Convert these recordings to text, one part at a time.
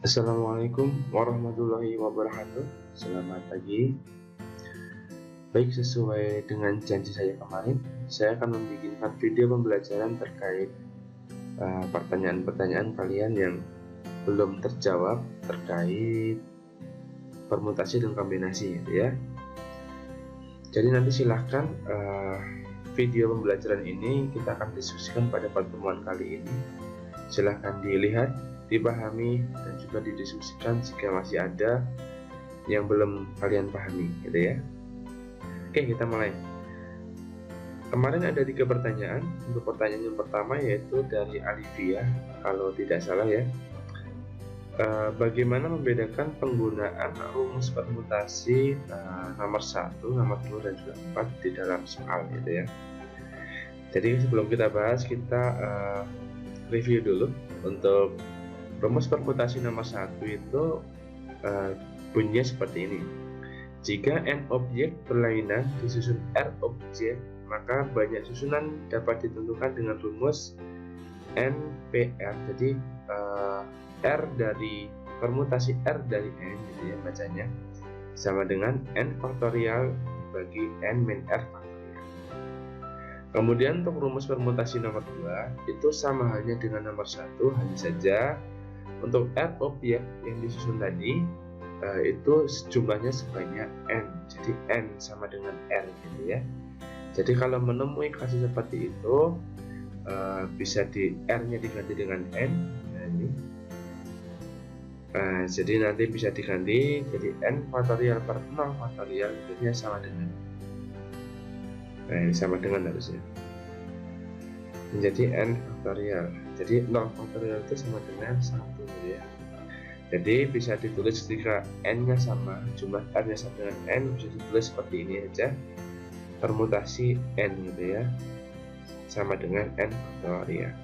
Assalamualaikum warahmatullahi wabarakatuh. Selamat pagi. Baik, sesuai dengan janji saya kemarin, saya akan membuat video pembelajaran terkait pertanyaan-pertanyaan kalian yang belum terjawab terkait permutasi dan kombinasi, gitu ya. Jadi nanti silahkan video pembelajaran ini kita akan diskusikan pada pertemuan kali ini. Silahkan dilihat, dipahami, dan juga didiskusikan jika masih ada yang belum kalian pahami, gitu ya. Oke, kita mulai. Kemarin ada 3 pertanyaan. Untuk pertanyaan yang pertama yaitu dari Alivia, kalau tidak salah ya. Bagaimana membedakan penggunaan rumus permutasi nomor 1, nomor 2, dan juga 4 di dalam soal, gitu ya. Jadi sebelum kita bahas, kita review dulu. Untuk rumus permutasi nomor 1 itu bunyinya seperti ini. Jika n objek berlainan disusun r objek, maka banyak susunan dapat ditentukan dengan rumus NPR. Jadi r dari permutasi r dari n, gitu ya bacanya, sama dengan n faktorial bagi n min r faktorial. Kemudian untuk rumus permutasi nomor 2 itu sama halnya dengan nomor 1, hanya saja untuk r objek yang disusun tadi itu jumlahnya sebanyak n, jadi n sama dengan r, gitu ya. Jadi kalau menemui kasus seperti itu bisa di r-nya diganti dengan n. Nah, ini jadi nanti bisa diganti jadi n faktorial per 0 faktorial, itu sama dengan ini sama dengan harusnya menjadi n faktorial. Jadi 0 faktorial itu sama dengan 1, ya. Jadi bisa ditulis ketika n-nya sama, jumlah r-nya sama dengan n, bisa ditulis seperti ini aja, permutasi n, gitu ya, sama dengan n faktorial.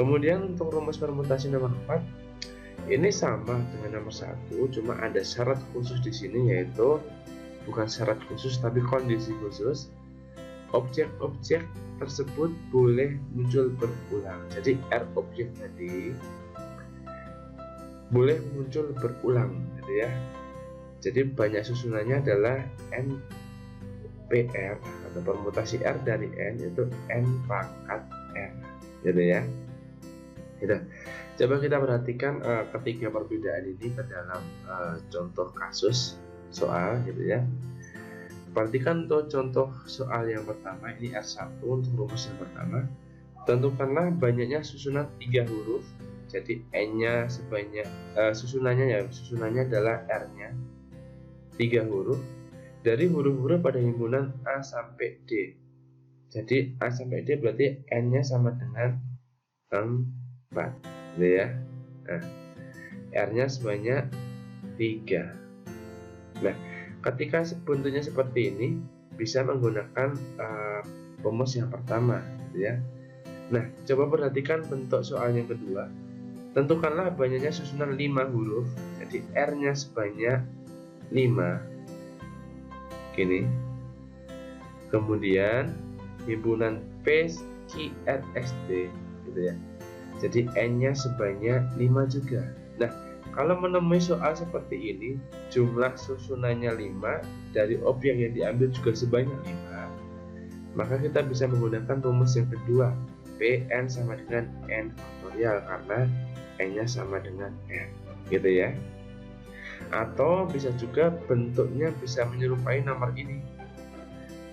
Kemudian untuk rumus permutasi nomor 4 ini sama dengan nomor 1, cuma ada syarat khusus di sini, yaitu bukan syarat khusus tapi kondisi khusus. Objek-objek tersebut boleh muncul berulang. Jadi r objek tadi boleh muncul berulang, gitu ya. Jadi banyak susunannya adalah NPR atau permutasi r dari n itu n pangkat r, gitu ya. Gitu. Coba kita perhatikan ketiga perbedaan ini ke dalam contoh kasus soal, gitu ya. Perhatikan untuk contoh soal yang pertama, ini R1 untuk rumus yang pertama. Tentukanlah banyaknya susunan 3 huruf. Jadi n-nya sebanyak susunannya adalah r-nya 3 huruf dari huruf-huruf pada himpunan A sampai D. Jadi A sampai D berarti n-nya sama dengan 4, gitu ya. Nah, r-nya sebanyak 3. Nah, ketika bentuknya seperti ini, bisa menggunakan rumus yang pertama, gitu ya. Nah, coba perhatikan bentuk soal yang kedua. Tentukanlah banyaknya susunan 5 huruf. Jadi R-nya sebanyak 5. Gini. Kemudian himpunan P, Q, R, S, D, gitu ya. Jadi N-nya sebanyak 5 juga. Nah, kalau menemui soal seperti ini, jumlah susunannya 5, dari objek yang diambil juga sebanyak 5, maka kita bisa menggunakan rumus yang kedua, Pn sama dengan n faktorial, karena n-nya sama dengan n, gitu ya. Atau bisa juga bentuknya bisa menyerupai nomor ini.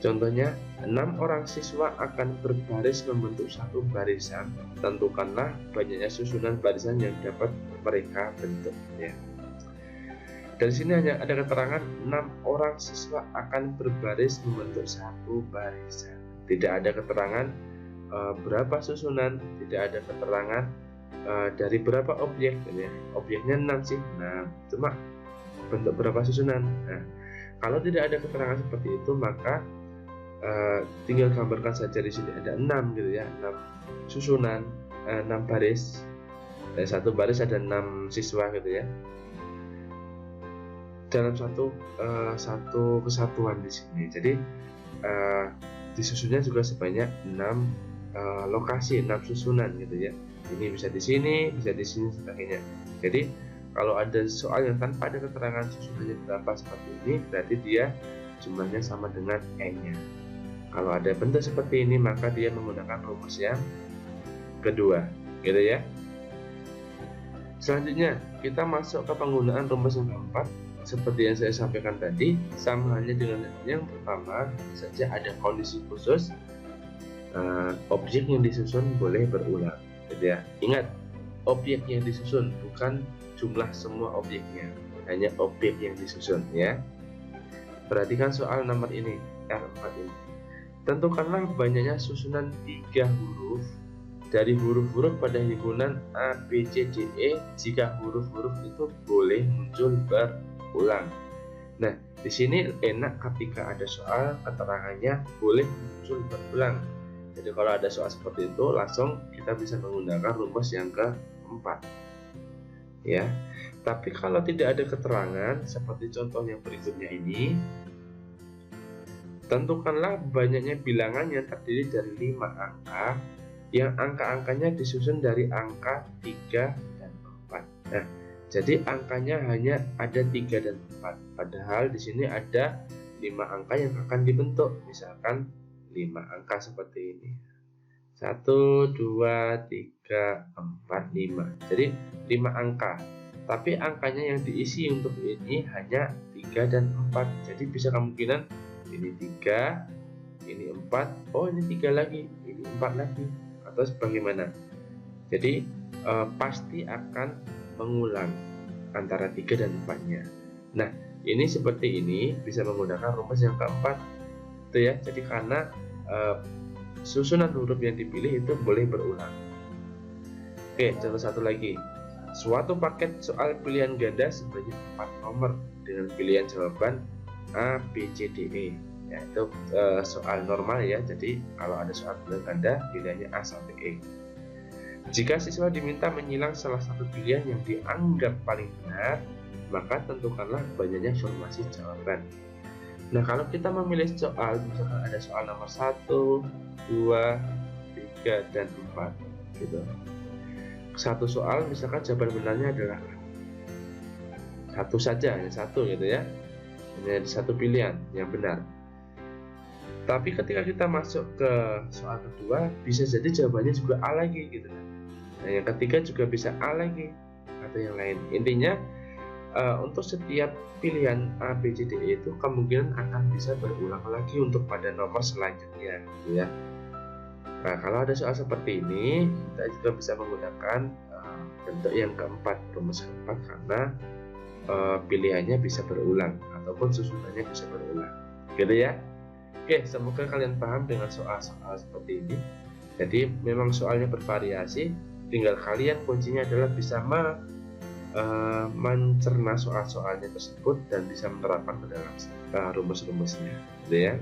Contohnya, 6 orang siswa akan berbaris membentuk satu barisan. Tentukanlah banyaknya susunan barisan yang dapat mereka bentuk, ya. Dari sini hanya ada keterangan 6 orang siswa akan berbaris membentuk satu barisan. Tidak ada keterangan berapa susunan, tidak ada keterangan dari berapa objek, ya. Objeknya 6 sih, nah cuma bentuk berapa susunan. Nah, kalau tidak ada keterangan seperti itu, maka tinggal gambarkan saja di sini ada 6, gitu ya, 6 susunan, 6 baris. Dari satu baris ada 6 siswa, gitu ya. Dalam satu kesatuan di sini. Jadi disusunnya juga sebanyak 6 lokasi, 6 susunan, gitu ya. Ini bisa di sini, bisa di sini, sebagainya. Jadi kalau ada soal yang tanpa ada keterangan susunannya berapa seperti ini, berarti dia jumlahnya sama dengan n-nya. Kalau ada bentuk seperti ini, maka dia menggunakan rumus yang kedua, gitu ya. Selanjutnya, kita masuk ke penggunaan rumus yang keempat. Seperti yang saya sampaikan tadi, sama halnya dengan yang pertama, saja ada kondisi khusus, objek yang disusun boleh berulang, gitu ya. Ingat, objek yang disusun, bukan jumlah semua objeknya, hanya objek yang disusun ya. Perhatikan soal nomor ini, R4 ini. Tentukanlah banyaknya susunan 3 huruf dari huruf-huruf pada himpunan A, B, C, D, E jika huruf-huruf itu boleh muncul berulang. Nah, di sini enak ketika ada soal keterangannya boleh muncul berulang. Jadi kalau ada soal seperti itu, langsung kita bisa menggunakan rumus yang keempat. Ya. Tapi kalau tidak ada keterangan seperti contoh yang berikutnya ini, tentukanlah banyaknya bilangan yang terdiri dari 5 angka yang angka-angkanya disusun dari angka 3 dan 4. Nah, jadi angkanya hanya ada 3 dan 4. Padahal di sini ada 5 angka yang akan dibentuk. Misalkan 5 angka seperti ini. 1, 2, 3, 4, 5. Jadi 5 angka. Tapi angkanya yang diisi untuk ini hanya 3 dan 4. Jadi bisa kemungkinan ini 3, ini 4, oh ini 3 lagi, ini 4 lagi, atau sebagaimana. Jadi pasti akan mengulang antara 3 dan 4-nya. Nah, ini seperti ini bisa menggunakan rumus yang keempat, itu ya. Jadi karena susunan huruf yang dipilih itu boleh berulang. Oke, contoh satu lagi. Suatu paket soal pilihan ganda sebanyak 4 nomor dengan pilihan jawaban A, B, C, D, E. Ya, itu soal normal ya. Jadi kalau ada soal pilihan ganda, pilihannya A sampai E. Jika siswa diminta menyilang salah satu pilihan yang dianggap paling benar, maka tentukanlah banyaknya formasi jawaban. Nah, kalau kita memilih soal, misalkan ada soal nomor 1, 2, 3, dan 4 gitu. Satu soal misalkan jawaban benarnya adalah satu saja, hanya satu gitu ya. Hanya satu pilihan yang benar. Tapi ketika kita masuk ke soal kedua, bisa jadi jawabannya juga A lagi gitu. Nah, yang ketiga juga bisa A lagi atau yang lain. Intinya untuk setiap pilihan A, B, C, D, E itu kemungkinan akan bisa berulang lagi untuk pada nomor selanjutnya gitu ya. Nah, kalau ada soal seperti ini, kita juga bisa menggunakan bentuk yang keempat, rumus keempat, karena pilihannya bisa berulang ataupun susunannya bisa berulang gitu ya. Oke, semoga kalian paham dengan soal-soal seperti ini. Jadi memang soalnya bervariasi, tinggal kalian kuncinya adalah bisa mencerna soal-soalnya tersebut dan bisa menerapkan ke dalam rumus-rumusnya gitu ya.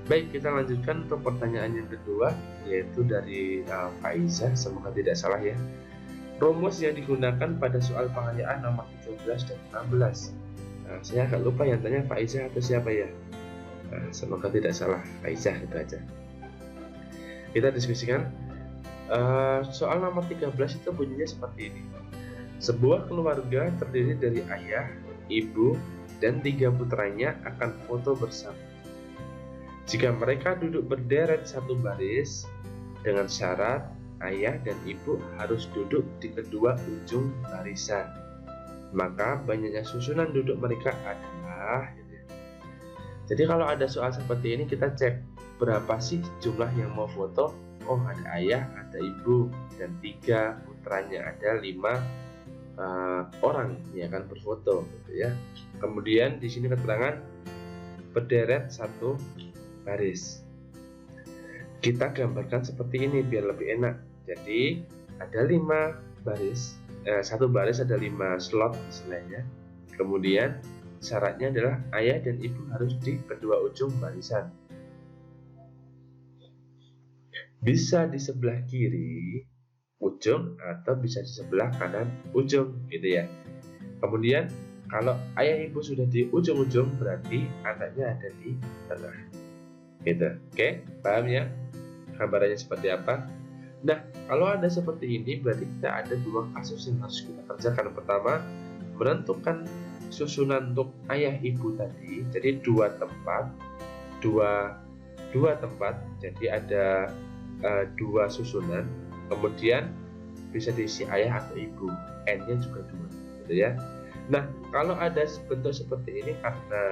Baik, kita lanjutkan untuk pertanyaan yang kedua, yaitu dari Faiza, semoga tidak salah ya. Rumus yang digunakan pada soal pengayaan nomor 13 dan 16. Nah, saya agak lupa yang tanya Faiza atau siapa ya. Nah, semoga tidak salah, Faiza itu aja. Kita diskusikan. Soal nomor 13 itu bunyinya seperti ini. Sebuah keluarga terdiri dari ayah, ibu, dan 3 putranya akan foto bersama. Jika mereka duduk berderet satu baris, dengan syarat ayah dan ibu harus duduk di kedua ujung barisan, maka banyaknya susunan duduk mereka adalah gitu ya. Jadi kalau ada soal seperti ini, kita cek berapa sih jumlah yang mau foto. Oh, ada ayah, ada ibu, dan 3 putranya, ada 5 orang yang akan berfoto gitu ya. Kemudian di sini keterangan berderet satu baris. Kita gambarkan seperti ini biar lebih enak. Jadi ada 5 baris, satu baris ada 5 slot istilahnya. Kemudian syaratnya adalah ayah dan ibu harus di kedua ujung barisan. Bisa di sebelah kiri ujung atau bisa di sebelah kanan ujung gitu ya. Kemudian kalau ayah ibu sudah di ujung-ujung, berarti anaknya ada di tengah gitu. Oke, paham ya gambarannya seperti apa? Nah, kalau ada seperti ini berarti kita ada dua kasus yang harus kita kerjakan. Pertama, menentukan susunan untuk ayah ibu tadi. Jadi dua tempat, dua tempat. Jadi ada dua susunan. Kemudian bisa diisi ayah atau ibu. N-nya juga dua, gitu ya. Nah, kalau ada bentuk seperti ini karena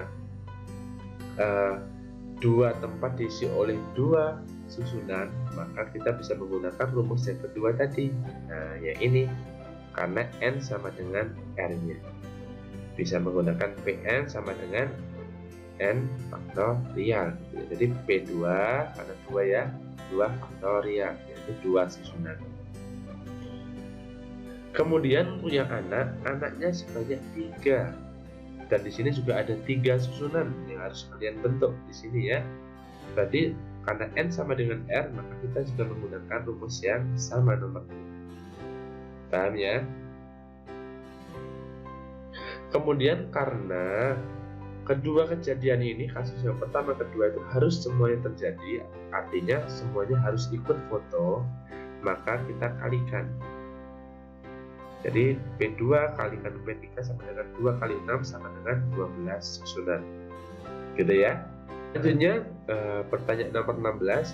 dua tempat diisi oleh dua susunan, maka kita bisa menggunakan rumus yang kedua tadi. Nah, yang ini karena N sama dengan R-nya. Bisa menggunakan Pn sama dengan N faktorial. Jadi P2 karena 2 ya, 2 faktorial, yaitu 2 susunan. Kemudian punya anak, anaknya sebanyak 3. Dan di sini juga ada 3 susunan yang harus kalian bentuk di sini ya. Berarti karena N sama dengan R, maka kita sudah menggunakan rumus yang sama nomor 2. Paham ya? Kemudian karena kedua kejadian ini, kasus yang pertama kedua itu harus semuanya terjadi, artinya semuanya harus ikut foto, maka kita kalikan. Jadi P2 kalikan P3 sama dengan 2 kali 6 sama dengan 12 susunan. Gitu ya. Selanjutnya pertanyaan nomor 16.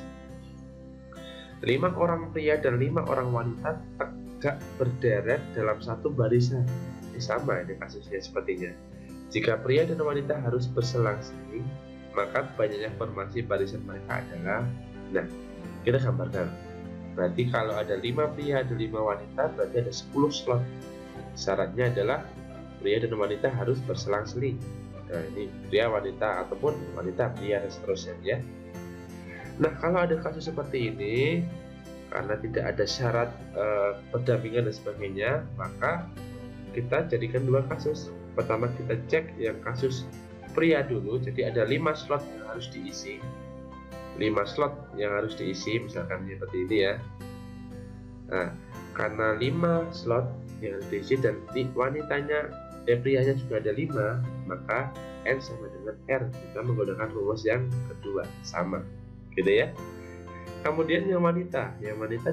5 orang pria dan 5 orang wanita tegak berderet dalam satu barisan. Ini sama ini kasusnya sepertinya. Jika pria dan wanita harus berselang-seling, maka banyaknya formasi barisan mereka adalah, nah, kita gambarkan. Berarti kalau ada 5 pria dan 5 wanita, berarti ada 10 slot. Syaratnya adalah pria dan wanita harus berselang-seling. Nah, ini pria wanita ataupun wanita pria dan seterusnya ya. Nah, kalau ada kasus seperti ini, karena tidak ada syarat pendampingan dan sebagainya, maka kita jadikan dua kasus. Pertama kita cek yang kasus pria dulu, jadi ada 5 slot yang harus diisi. 5 slot yang harus diisi, misalkan seperti ini ya. Nah, karena 5 slot yang harus diisi dan wanitanya, prianya juga ada 5, maka N sama dengan R. Kita menggunakan rumus yang kedua, sama, gitu ya. Kemudian yang wanita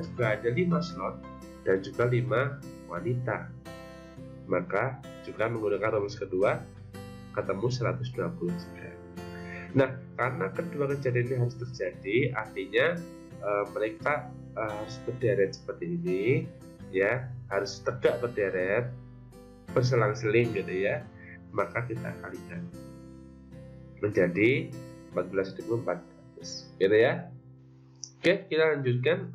juga ada 5 slot dan juga 5 wanita, maka juga menggunakan rumus kedua, ketemu 120 juga. Nah, karena kedua kejadian ini harus terjadi, artinya mereka harus berderet seperti ini, ya, harus tegak berderet, berselang-seling gitu ya. Maka kita kalikan menjadi 14.400, gitu ya. Oke, kita lanjutkan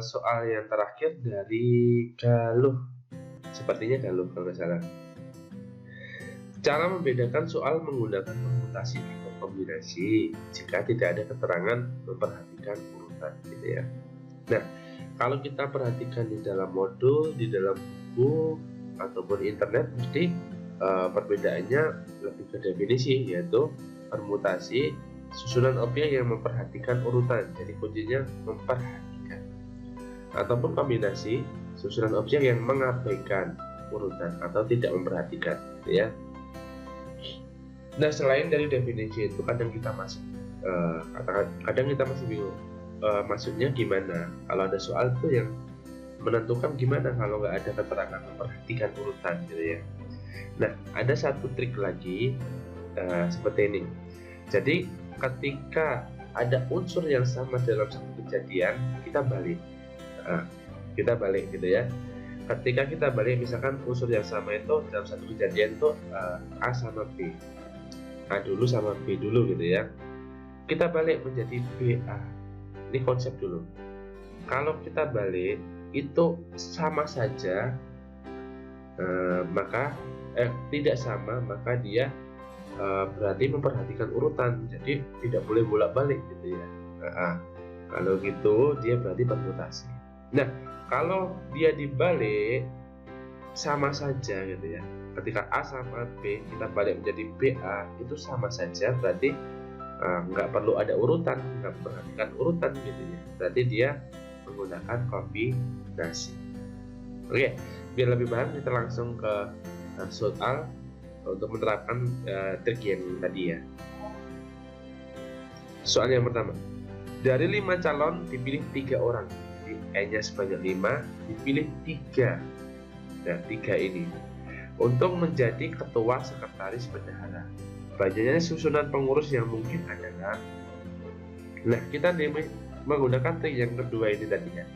soal yang terakhir dari Galuh. Sepertinya Galuh kalau nggak salah. Cara membedakan soal menggunakan permutasi atau kombinasi jika tidak ada keterangan memperhatikan urutan, gitu ya. Nah, kalau kita perhatikan di dalam modul, di dalam buku ataupun internet, mesti perbedaannya lebih ke definisi, yaitu permutasi susunan objek yang memperhatikan urutan. Jadi kuncinya memperhatikan. Ataupun kombinasi susunan objek yang mengabaikan urutan atau tidak memperhatikan, gitu ya. Nah, selain dari definisi itu, kadang kita masih bingung maksudnya gimana. Kalau ada soal itu yang menentukan gimana kalau nggak ada keterangan memperhatikan urutan, gitu ya. Nah, ada satu trik lagi seperti ini. Jadi ketika ada unsur yang sama dalam satu kejadian, kita balik. Gitu ya. Ketika kita balik, misalkan unsur yang sama itu dalam satu kejadian itu A sama B. A dulu sama B dulu, gitu ya. Kita balik menjadi BA. Ini konsep dulu. Kalau kita balik itu sama saja, maka tidak sama, maka dia berarti memperhatikan urutan. Jadi tidak boleh bolak-balik, gitu ya. Kalau gitu dia berarti permutasi. Nah, kalau dia dibalik sama saja, gitu ya. Ketika A sama B kita balik menjadi BA, itu sama saja, berarti nggak perlu ada urutan, nggak memperhatikan urutan, gitu ya. Berarti dia menggunakan kombinasi. Oke, biar lebih paham kita langsung ke soal untuk menerapkan trik yang tadi ya. Soal yang pertama, dari 5 calon dipilih 3 orang. Jadi N-nya sebanyak 5, dipilih 3. Nah, 3 ini untuk menjadi ketua, sekretaris, bendahara. Banyaknya susunan pengurus yang mungkin adalah, nah kita menggunakan trik yang kedua ini tadinya.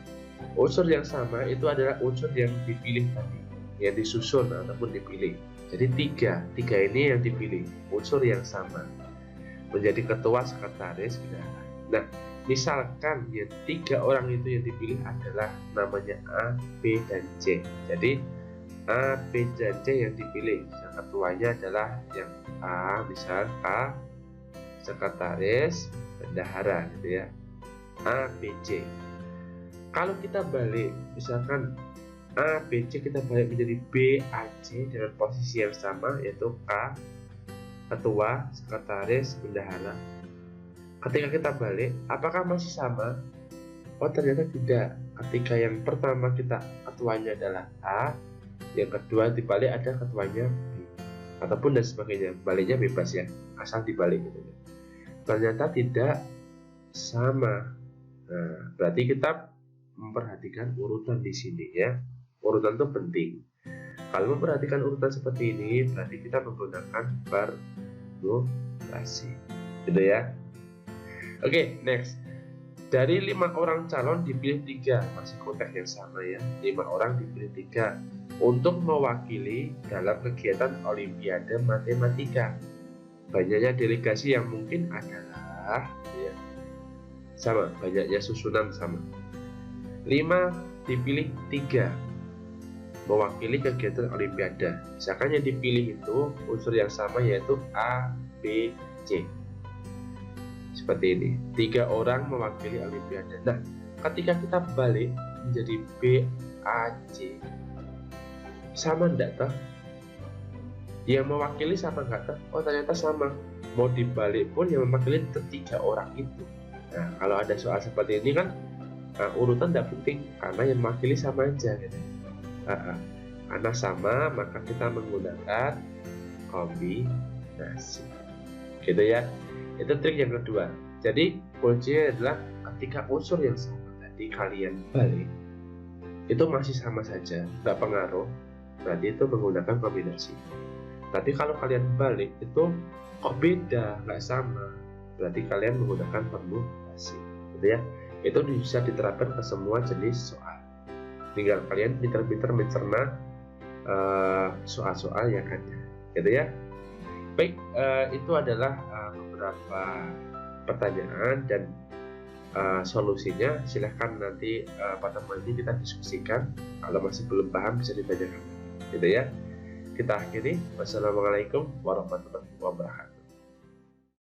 Unsur yang sama itu adalah unsur yang dipilih tadi, yang disusun ataupun dipilih. Jadi tiga ini yang dipilih, unsur yang sama, menjadi ketua, sekretaris, bendahara. Nah, misalkan yang 3 orang itu yang dipilih adalah namanya A, B, dan C. Jadi A, B, dan C yang dipilih. Yang ketuanya adalah yang A, misal A, sekretaris, bendahara, gitu ya. A, B, C. Kalau kita balik, misalkan A, B, C kita balik menjadi B, A, C dengan posisi yang sama, yaitu A, ketua, sekretaris, bendahara. Ketika kita balik, apakah masih sama? Oh, ternyata tidak. Ketika yang pertama kita ketuanya adalah A, yang kedua dibalik ada ketuanya B, ataupun dan sebagainya. Baliknya bebas ya, asal dibalik gitu. Ternyata tidak sama. Nah, berarti kita memperhatikan urutan di sini ya. Urutan itu penting. Kalau memperhatikan urutan seperti ini, berarti kita menggunakan permutasi, gitu ya. Oke, next. Dari 5 orang calon dipilih 3, masih konteks yang sama ya. 5 orang dipilih 3 untuk mewakili dalam kegiatan Olimpiade Matematika. Banyaknya delegasi yang mungkin adalah ya, sama, banyaknya susunan sama. 5 dipilih 3 mewakili kegiatan Olimpiade. Misalkan yang dipilih itu unsur yang sama, yaitu A, B, C. Seperti ini, 3 orang mewakili Olimpiade. Nah, ketika kita balik menjadi B, A, C, sama enggak toh? Yang mewakili sama enggak toh? Oh, ternyata sama. Mau dibalik pun yang mewakili 3 orang itu. Nah, kalau ada soal seperti ini kan, urutan tidak penting karena yang mewakili sama aja gitu. Karena sama, maka kita menggunakan kombinasi, gitu ya. Itu trik yang kedua. Jadi kuncinya adalah ketika unsur yang sama tadi kalian balik, itu masih sama saja, nggak pengaruh, berarti itu menggunakan kombinasi. Tapi kalau kalian balik itu kok beda, nggak sama, berarti kalian menggunakan permutasi, gitu ya. Itu bisa diterapkan ke semua jenis soal. Tinggal kalian pintar-pintar mencerna soal-soal yang ada, gitu ya. Baik, itu adalah beberapa pertanyaan dan solusinya. Silahkan nanti pertemuan ini kita diskusikan. Kalau masih belum paham bisa ditanyakan, gitu ya. Kita akhiri. Wassalamualaikum warahmatullahi wabarakatuh.